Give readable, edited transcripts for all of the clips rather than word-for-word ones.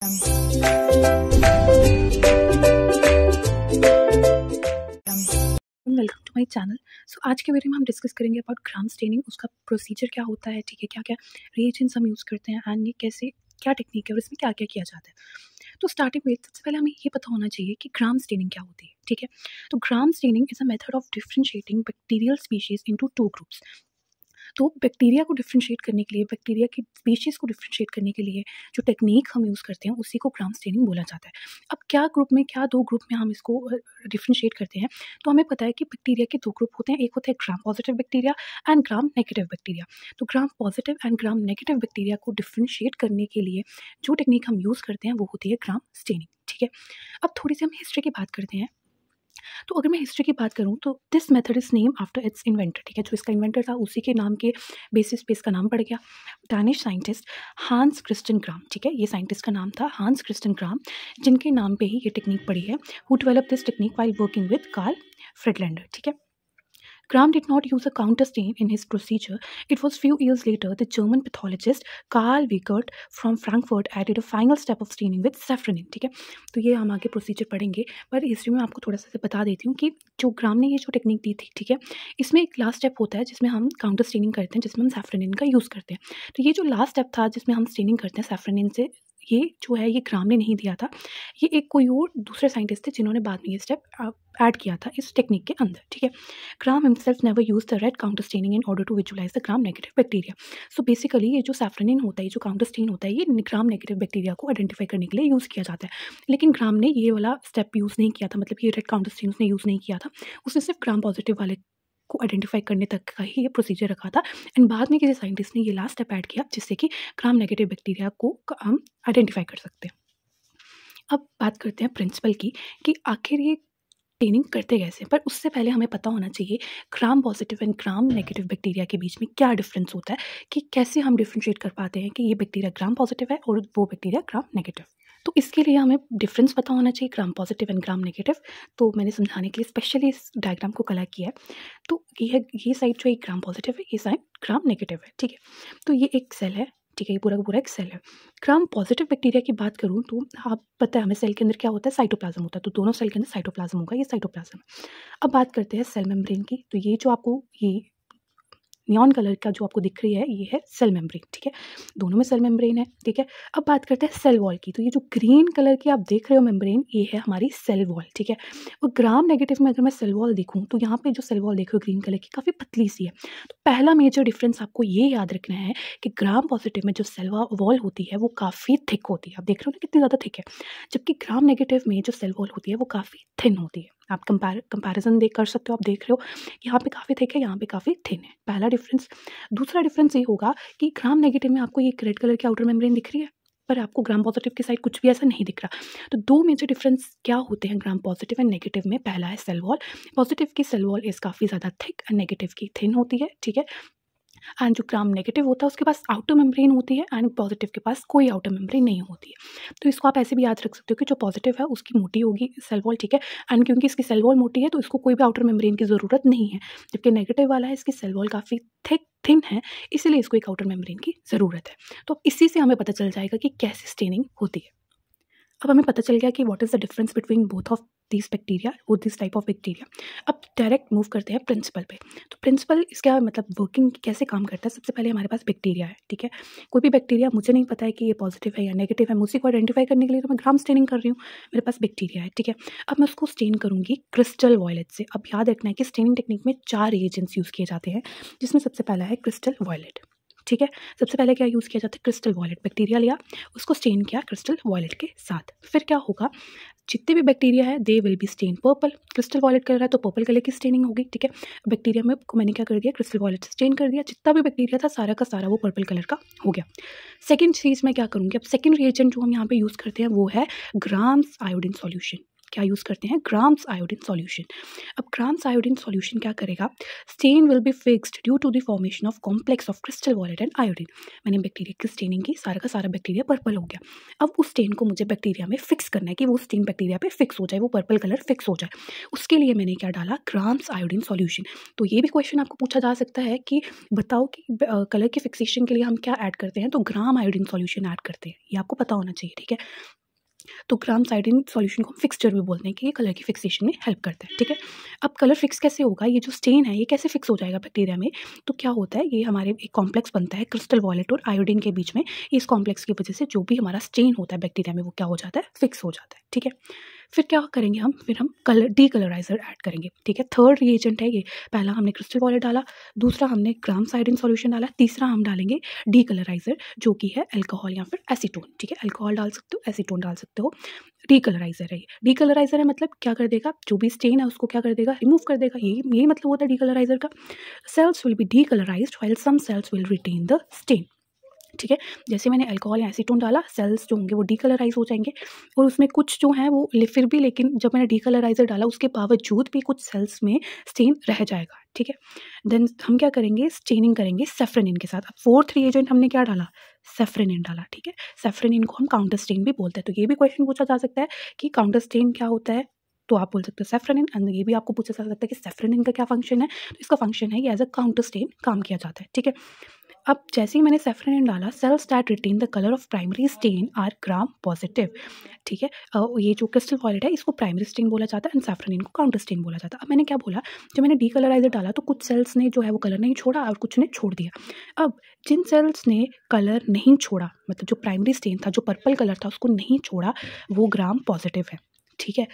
Welcome to my channel. So आज के video में हम डिस्कस करेंगे अबाउट ग्राम स्टेनिंग, उसका प्रोसीजर क्या होता है, ठीक है, क्या क्या रिएजेंट्स हम यूज़ करते हैं एंड ये कैसे क्या टेक्निक है और इसमें क्या क्या किया जाता है। तो स्टार्टिंग में सबसे पहले हमें ये पता होना चाहिए कि ग्राम स्टेनिंग क्या होती है, ठीक है। तो Gram staining is a method of differentiating bacterial species into two groups. तो बैक्टीरिया को डिफरेंशिएट करने के लिए, बैक्टीरिया की स्पीशीज़ को डिफरेंशिएट करने के लिए जो टेक्नीक हम यूज़ करते हैं उसी को ग्राम स्टेनिंग बोला जाता है। अब क्या ग्रुप में, क्या दो ग्रुप में हम इसको डिफरेंशिएट करते हैं, तो हमें पता है कि बैक्टीरिया के दो ग्रुप होते हैं। एक होता है Gram positive bacteria and Gram negative bacteria. तो Gram positive and Gram negative bacteria को डिफरेंशिएट करने के लिए जो टेक्नीक हम यूज़ करते हैं वो होती है ग्राम स्टेनिंग, ठीक है। अब थोड़ी सी हम हिस्ट्री की बात करते हैं। तो अगर मैं हिस्ट्री की बात करूँ तो this method is name after it's inventor, ठीक है। जो इसका इन्वेंटर था उसी के नाम के बेसिस पे इसका नाम पड़ गया, डैनिश साइंटिस्ट हांस क्रिस्टियन ग्राम, ठीक है। ये साइंटिस्ट का नाम था हांस क्रिस्टियन ग्राम, जिनके नाम पे ही ये टेक्निक पड़ी है, who develop this technique while working with Carl Friedlander, ठीक है। Gram did not use a counter stain in his procedure. It was few years later the German pathologist Karl Wiegert from Frankfurt added a final step of staining with safranin, ठीक है। तो ये हम आगे procedure पढ़ेंगे, पर history में आपको थोड़ा सा बता देती हूँ कि जो ग्राम ने ये जो टेक्निक दी थी, ठीक है, इसमें एक लास्ट स्टेप होता है जिसमें हम काउंटर स्टेनिंग करते हैं, जिसमें हम सैफ्रनिन का यूज़ करते हैं। तो ये जो लास्ट स्टेप था जिसमें हम स्टेनिंग करते हैं सैफ्रनिन से, ये जो है ये ग्राम ने नहीं दिया था, ये एक कोई और दूसरे साइंटिस्ट थे जिन्होंने बाद में ये स्टेप ऐड किया था इस टेक्निक के अंदर, ठीक है। Gram himself never use the red counter staining in order to visualise the Gram negative bacteria. So basically ये जो सैफ्रनिन होता है, ये जो काउंटर स्टेन होता है, ये ग्राम नेगेटिव बैक्टीरिया को आइडेंटिफाई करने के लिए यूज़ किया जाता है। लेकिन ग्राम ने ये वाला स्टेप यूज़ नहीं किया था, मतलब ये रेड काउंटर स्टेन उसने यूज़ नहीं किया था, उसने सिर्फ ग्राम पॉजिटिव वाले को आइडेंटिफाई करने तक का ही ये प्रोसीजर रखा था। एंड बाद में किसी साइंटिस्ट ने ये लास्ट स्टेप ऐड किया जिससे कि ग्राम नेगेटिव बैक्टीरिया को हम आइडेंटिफाई कर सकते हैं। अब बात करते हैं प्रिंसिपल की कि आखिर ये स्टेनिंग करते कैसे, पर उससे पहले हमें पता होना चाहिए ग्राम positive and Gram negative bacteria के बीच में क्या डिफरेंस होता है, कि कैसे हम डिफ्रेंशिएट कर पाते हैं कि ये बैक्टीरिया ग्राम पॉजिटिव है और वो बैक्टीरिया ग्राम नेगेटिव। तो इसके लिए हमें डिफरेंस पता होना चाहिए ग्राम पॉजिटिव एंड ग्राम नेगेटिव। तो मैंने समझाने के लिए स्पेशली इस डायग्राम को कलर किया है। तो ये साइड जो है ग्राम पॉजिटिव है, ये साइड ग्राम नेगेटिव है, ठीक है। तो ये एक सेल है, ठीक है, ये पूरा का पूरा एक सेल है। ग्राम पॉजिटिव बैक्टीरिया की बात करूँ तो आप पता है हमें सेल के अंदर क्या होता है, साइटोप्लाज्म होता है। तो दोनों सेल के अंदर साइटोप्लाज्म होगा, ये साइटोप्लाज्म। अब बात करते हैं सेल मेम्ब्रेन की। तो ये जो आपको ये नियॉन कलर का जो आपको दिख रही है, ये है सेल मेम्ब्रेन, ठीक है। दोनों में सेल मेम्ब्रेन है, ठीक है। अब बात करते हैं सेल वॉल की। तो ये जो ग्रीन कलर की आप देख रहे हो मेम्ब्रेन, ये है हमारी सेल वॉल, ठीक है। और ग्राम नेगेटिव में अगर मैं सेल वॉल देखूँ तो यहाँ पे जो सेल वॉल देख रहे हो ग्रीन कलर की, काफ़ी पतली सी है। तो पहला मेजर डिफरेंस आपको ये याद रखना है कि ग्राम पॉजिटिव में जो सेल वॉल होती है वो काफ़ी थिक होती है। आप देख रहे हो ना कितनी ज़्यादा थिक है, जबकि ग्राम नेगेटिव में जो सेल वॉल होती है वो काफ़ी थिन होती है। आप कंपैरिजन देख कर सकते हो, आप देख रहे हो यहाँ पे काफ़ी थिक है, यहाँ पे काफ़ी थिन है, पहला डिफरेंस। दूसरा डिफरेंस ये होगा कि ग्राम नेगेटिव में आपको ये रेड कलर की आउटर मेम्ब्रेन दिख रही है, पर आपको ग्राम पॉजिटिव की साइड कुछ भी ऐसा नहीं दिख रहा। तो दो मेजर डिफरेंस क्या होते हैं ग्राम पॉजिटिव एंड नेगेटिव में। पहला है सेल वॉल, पॉजिटिव की सेल वॉल इज़ काफ़ी ज़्यादा थिक एंड नेगेटिव की थिन होती है, ठीक है। एंड जो ग्राम नेगेटिव होता है उसके पास आउटर मेम्ब्रेन होती है एंड पॉजिटिव के पास कोई आउटर मेम्ब्रेन नहीं होती है। तो इसको आप ऐसे भी याद रख सकते हो कि जो पॉजिटिव है उसकी मोटी होगी सेल वॉल, ठीक है। एंड क्योंकि इसकी सेल वॉल मोटी है तो इसको कोई भी आउटर मेम्ब्रेन की ज़रूरत नहीं है, जबकि नेगेटिव वाला है इसकी सेल वॉल काफ़ी थिन है, इसीलिए इसको एक आउटर मेम्ब्रेन की ज़रूरत है। तो इसी से हमें पता चल जाएगा कि कैसे स्टेनिंग होती है। अब हमें पता चल गया कि what is the difference between both of this bacteria और दिस टाइप ऑफ बैक्टीरिया। अब डायरेक्ट मूव करते हैं प्रिंसिपल पे। तो प्रिंसिपल इसका मतलब वर्किंग कैसे काम करता है। सबसे पहले हमारे पास बैक्टीरिया है, ठीक है। कोई भी बैक्टीरिया, मुझे नहीं पता है कि ये पॉजिटिव है या नेगेटिव है, मुझे को आइडेंटिफाई करने के लिए तो मैं ग्राम स्टेनिंग कर रही हूँ। मेरे पास बैक्टीरिया है, ठीक है। अब मैं उसको स्टेन करूँगी क्रिस्टल वॉयलेट से। अब याद रखना है कि स्टेनिंग टेक्निक में 4 रिएजेंट्स यूज़ किए जाते हैं, जिसमें सबसे पहला है क्रिस्टल वॉयलेट, ठीक है। सबसे पहले क्या यूज़ किया जाता है, क्रिस्टल वॉयलेट। बैक्टीरिया लिया, उसको स्टेन किया क्रिस्टल वॉयलेट के साथ। फिर क्या होगा, जितने भी बैक्टीरिया है they will be stain purple. Crystal violet कर रहा है तो पर्पल कलर की स्टेनिंग होगी, ठीक है। बैक्टीरिया में को मैंने क्या कर दिया, क्रिस्टल वॉयलेट से स्टेन कर दिया, जितना भी बैक्टीरिया था सारा का सारा वो पर्पल कलर का हो गया। सेकेंड चीज़ मैं क्या करूँगी, अब सेकेंड रिएजेंट जो हम यहाँ पे यूज़ करते हैं वो है ग्राम्स आयोडीन सॉल्यूशन। क्या यूज़ करते हैं, ग्राम्स आयोडीन सॉल्यूशन। अब ग्राम्स आयोडीन सॉल्यूशन क्या करेगा, stain will be fixed due to the formation of complex of crystal violet and iodine. मैंने बैक्टीरिया की स्टेनिंग की, सारा का सारा बैक्टीरिया पर्पल हो गया। अब उस स्टेन को मुझे बैक्टीरिया में फिक्स करना है कि वो स्टेन बैक्टीरिया पे फिक्स हो जाए, वो पर्पल कलर फिक्स हो जाए। उसके लिए मैंने क्या डाला, ग्राम्स आयोडीन सॉल्यूशन। तो ये भी क्वेश्चन आपको पूछा जा सकता है कि बताओ कि कलर की फिक्सेशन के लिए हम क्या ऐड करते हैं, तो ग्राम आयोडीन सॉल्यूशन ऐड करते हैं। ये आपको पता होना चाहिए, ठीक है। तो ग्राम्स आयोडीन सॉल्यूशन को हम फिक्सचर भी बोलते हैं कि ये कलर की फिक्सेशन में हेल्प करता है, ठीक है। अब कलर फिक्स कैसे होगा, ये जो स्टेन है ये कैसे फिक्स हो जाएगा बैक्टीरिया में, तो क्या होता है, ये हमारे एक कॉम्प्लेक्स बनता है क्रिस्टल वॉलेट और आयोडीन के बीच में। इस कॉम्प्लेक्स की वजह से जो भी हमारा स्टेन होता है बैक्टीरिया में वो क्या हो जाता है, फिक्स हो जाता है, ठीक है। फिर क्या करेंगे हम, फिर हम कलर डीकलराइजर ऐड करेंगे, ठीक है। थर्ड रिएजेंट है ये, पहला हमने क्रिस्टल वॉलेट डाला, दूसरा हमने ग्राम्स आयोडीन सॉल्यूशन डाला, तीसरा हम डालेंगे डीकलराइजर जो कि है अल्कोहल या फिर एसीटोन, ठीक है। अल्कोहल डाल सकते हो, एसीटोन डाल सकते हो। डीकलराइजर है ये, डीकलराइजर है मतलब क्या कर देगा, जो भी स्टेन है उसको क्या कर देगा, रिमूव कर देगा। यही मतलब होता है डीकलराइजर का। Cells will be decolourised while some cells will retain the stain, ठीक है। जैसे मैंने अल्कोहल या एसीटोन डाला, सेल्स जो होंगे वो डीकलराइज हो जाएंगे और उसमें कुछ जो है वो फिर भी, लेकिन जब मैंने डीकलराइजर डाला उसके बावजूद भी कुछ सेल्स में स्टेन रह जाएगा, ठीक है। देन हम क्या करेंगे, स्टेनिंग करेंगे सेफ्रेनिन के साथ। अब फोर्थ रिएजेंट हमने क्या डाला, सेफ्रेनिन डाला, ठीक है। सेफ्रेनिन को हम काउंटर स्टेन भी बोलते हैं। तो ये भी क्वेश्चन पूछा जा सकता है कि काउंटर स्टेन क्या होता है, तो आप बोल सकते हो सेफ्रेनिन। एंड ये भी आपको पूछा जा सकता है कि सेफ्रेनिन का क्या फंक्शन है, तो इसका फंक्शन है कि एज अ काउंटर स्टेन काम किया जाता है, ठीक है। अब जैसे ही मैंने सेफ्रेनिन डाला, cells that retain the colour of primary stain are Gram positive, ठीक है। ये जो क्रिस्टल वॉलेट है इसको प्राइमरी स्टेन बोला जाता है एंड सेफ्रेनिन को काउंटर स्टेन बोला जाता है। अब मैंने क्या बोला, जब मैंने डीकलराइजर डाला तो कुछ सेल्स ने जो है वो कलर नहीं छोड़ा और कुछ ने छोड़ दिया। अब जिन सेल्स ने कलर नहीं छोड़ा, मतलब जो प्राइमरी स्टेन था, जो पर्पल कलर था उसको नहीं छोड़ा, वो ग्राम पॉजिटिव है, ठीक है।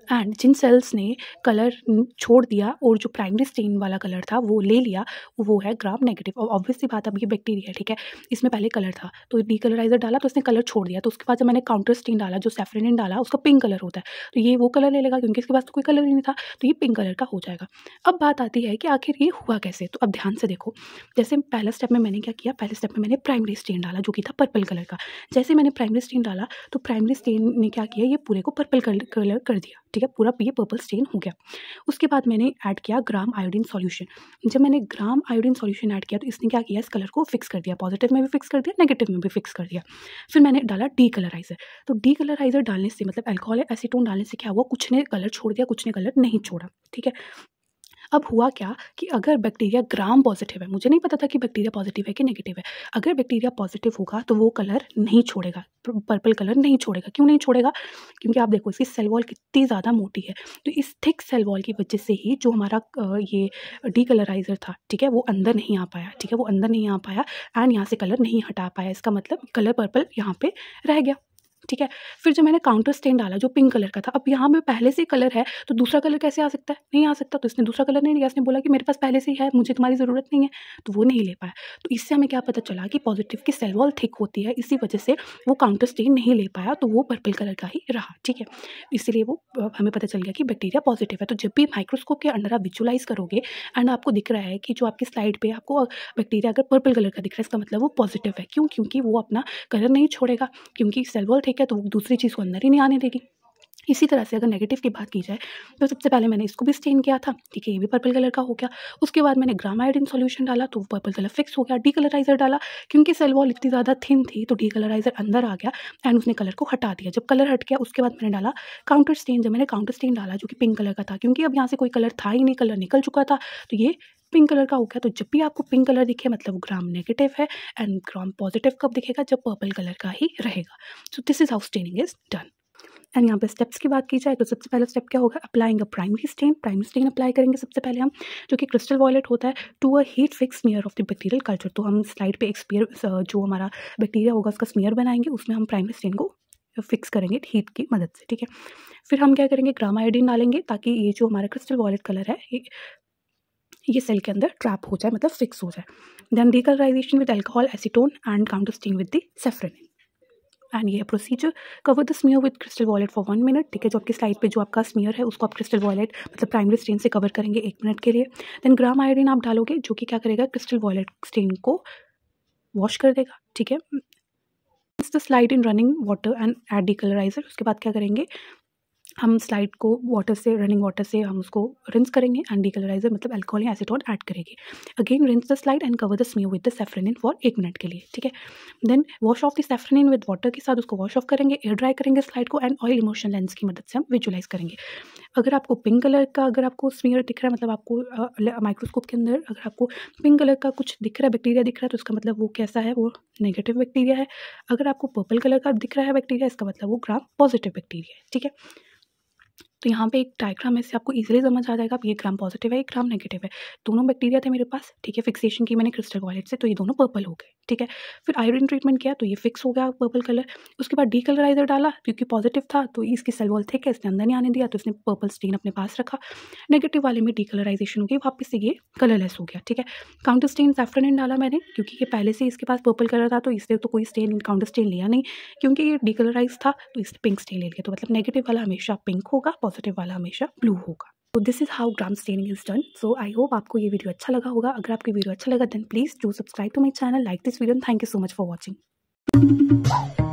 एंड जिन सेल्स ने कलर छोड़ दिया और जो प्राइमरी स्टेन वाला कलर था वो ले लिया, वो है ग्राम नेगेटिव। और ऑब्वियस सी बात, अब ये बैक्टीरिया, ठीक है, इसमें पहले कलर था तो डीकलराइजर डाला तो इसने कलर छोड़ दिया, तो उसके बाद जब मैंने काउंटर स्टेन डाला जो सेफ्रेनिन डाला उसका पिंक कलर होता है, तो ये वो कलर ले लेगा क्योंकि इसके पास तो कोई कलर ही नहीं था, तो ये पिंक कलर का हो जाएगा। अब बात आती है कि आखिर ये हुआ कैसे, तो अब ध्यान से देखो। जैसे पहला स्टेप में मैंने क्या किया, पहले स्टेप में मैंने प्राइमरी स्टेन डाला जो कि था पर्पल कलर का। जैसे मैंने प्राइमरी स्टेन डाला तो प्राइमरी स्टेन ने क्या किया, ये पूरे को पर्पल कलर कर दिया, ठीक है, पूरा ये पर्पल स्टेन हो गया। उसके बाद मैंने ऐड किया ग्राम आयोडीन सॉल्यूशन। जब मैंने ग्राम आयोडीन सॉल्यूशन ऐड किया तो इसने क्या किया, इस कलर को फिक्स कर दिया, पॉजिटिव में भी फिक्स कर दिया, नेगेटिव में भी फिक्स कर दिया। फिर मैंने डाला डीकलराइजर। तो डीकलराइजर डालने से मतलब अल्कोहल एसीटोन डालने से क्या हुआ, कुछ ने कलर छोड़ दिया, कुछ ने कलर नहीं छोड़ा, ठीक है। अब हुआ क्या कि अगर बैक्टीरिया ग्राम पॉजिटिव है, मुझे नहीं पता था कि बैक्टीरिया पॉजिटिव है कि नेगेटिव है, अगर बैक्टीरिया पॉजिटिव होगा तो वो कलर नहीं छोड़ेगा, पर्पल कलर नहीं छोड़ेगा। क्यों नहीं छोड़ेगा, क्योंकि आप देखो इसकी सेल वॉल कितनी ज़्यादा मोटी है, तो इस थिक सेल वॉल की वजह से ही जो हमारा ये डीकलराइजर था, ठीक है, वो अंदर नहीं आ पाया, ठीक है, वो अंदर नहीं आ पाया एंड यहाँ से कलर नहीं हटा पाया। इसका मतलब कलर पर्पल यहाँ पे रह गया, ठीक है। फिर जब मैंने काउंटर स्टेन डाला जो पिंक कलर का था, अब यहाँ में पहले से कलर है तो दूसरा कलर कैसे आ सकता है, नहीं आ सकता, तो इसने दूसरा कलर नहीं लिया, इसने बोला कि मेरे पास पहले से ही है, मुझे तुम्हारी ज़रूरत नहीं है, तो वो नहीं ले पाया। तो इससे हमें क्या पता चला कि पॉजिटिव की सेल वॉल थिक होती है, इसी वजह से वो काउंटर स्टेन नहीं ले पाया, तो वो पर्पल कलर का ही रहा, ठीक है। इसीलिए वो हमें पता चल गया कि बैक्टीरिया पॉजिटिव है। तो जब भी माइक्रोस्कोप के अंडर आप विजुलाइज करोगे एंड आपको दिख रहा है कि जो आपकी स्लाइड पर आपको बैक्टीरिया अगर पर्पल कलर का दिख रहा है, इसका मतलब वो पॉजिटिव है। क्यों, क्योंकि वो अपना कलर नहीं छोड़ेगा, क्योंकि सेल वॉल ठीक है, तो वो दूसरी चीज़ को अंदर ही नहीं आने देगी। इसी तरह से अगर नेगेटिव की बात की जाए तो सबसे पहले मैंने इसको भी स्टेन किया था, ठीक है, ये भी पर्पल कलर का हो गया। उसके बाद मैंने ग्राम आयोडीन सॉल्यूशन डाला तो पर्पल कलर फिक्स हो गया। डीकलराइजर डाला क्योंकि सेल वॉल इतनी ज़्यादा थिन थी तो डीकलराइजर अंदर आ गया एंड उसने कलर को हटा दिया। जब कलर हट गया उसके बाद मैंने डाला काउंटर स्टेन। जब मैंने काउंटर स्टेन डाला जो कि पिंक कलर का था, क्योंकि अब यहाँ से कोई कलर था ही नहीं, कलर निकल चुका था, तो ये पिंक कलर का हो गया। तो जब भी आपको पिंक कलर दिखे मतलब वो ग्राम नेगेटिव है एंड ग्राम पॉजिटिव कब दिखेगा, जब पर्पल कलर का ही रहेगा। So this is how staining is done. And यहाँ पे स्टेप्स की बात की जाए तो सबसे पहला स्टेप क्या होगा, applying a primary stain. Primary stain apply करेंगे सबसे पहले हम, जो कि क्रिस्टल वॉलेट होता है, to a heat fix smear of the bacterial culture. तो हम स्लाइड पे एक स्मीयर जो हमारा बैक्टीरिया होगा उसका स्मीयर बनाएंगे, उसमें हम प्राइमरी स्टेन को फिक्स करेंगे हीट की मदद से, ठीक है। फिर हम क्या करेंगे, ग्राम आयोडीन डालेंगे ताकि ये जो हमारा क्रिस्टल वॉलेट कलर है ये सेल के अंदर ट्रैप हो जाए, मतलब फिक्स हो जाए। Then decolourisation with alcohol acetone and counter stain with the safranin. And ये procedure cover the smear with crystal violet for 1 minute, ठीक है। जो आपकी स्लाइड पे जो आपका स्मीयर है उसको आप क्रिस्टल वॉलेट मतलब प्राइमरी स्टेन से कवर करेंगे 1 मिनट के लिए। देन ग्राम आयोडीन आप डालोगे जो कि क्या करेगा, क्रिस्टल वॉलेट स्टेन को वॉश कर देगा, ठीक है। The slide in running water and add decolouriser. उसके बाद क्या करेंगे, हम स्लाइड को वाटर से, रनिंग वाटर से हम उसको रिंस करेंगे एंड डीकलराइजर मतलब अल्कोहल या एसीटोन ऐड करेंगे। Again rinse the slide and cover the smear with the saffron for 1 minute के लिए, ठीक है। Then wash off the saffron with water के साथ उसको वॉश ऑफ करेंगे, एयर ड्राई करेंगे स्लाइड को एंड ऑयल इमोशन लेंस की मदद से हम विजुलाइज करेंगे। अगर आपको पिंक कलर का, अगर आपको स्मीयर दिख रहा है, मतलब आपको माइक्रोस्कोप के अंदर अगर आपको पिंक कलर का कुछ दिख रहा है, बैक्टीरिया दिख रहा है, तो इसका मतलब वो कैसा है, वो नेगेटिव बैक्टीरिया है। अगर आपको पर्पल कलर का दिख रहा है बैक्टीरिया, इसका मतलब वो ग्राम पॉजिटिव बैक्टीरिया है, ठीक है। तो यहाँ पे एक डायग्राम है, इससे आपको इजीली समझ आ जाएगा ये ग्राम पॉजिटिव है, ये ग्राम नेगेटिव है। दोनों बैक्टीरिया थे मेरे पास, ठीक है। फिक्सेशन की मैंने क्रिस्टल वॉयलेट से, तो ये दोनों पर्पल हो गए, ठीक है। फिर आयोडीन ट्रीटमेंट किया तो ये फिक्स हो गया पर्पल कलर। उसके बाद डीकलराइजर डाला, क्योंकि पॉजिटिव था तो इसकी सेल वॉल थिक है, इसने अंदर नहीं आने दिया, तो इसने पर्पल स्टेन अपने पास रखा। नेगेटिव वाले में डीकलराइजेशन हो गई, वापस से ये कलरलेस हो गया, ठीक है। काउंटर स्टेन सैफ्रन डाला मैंने, क्योंकि ये पहले से इसके पास पर्पल कलर था, तो इससे तो कोई स्टेन, काउंटर स्टेन लिया नहीं, क्योंकि ये डीकलराइज था, तो इसने पिंक स्टेन ले लिया। तो मतलब नेगेटिव वाला हमेशा पिंक होगा, पॉजिटिव वाला हमेशा ब्लू होगा। तो this is how gram staining is done. So I hope आपको ये वीडियो अच्छा लगा होगा। अगर आपको वीडियो अच्छा लगा then please do subscribe to my channel, like this video, thank you so much for watching.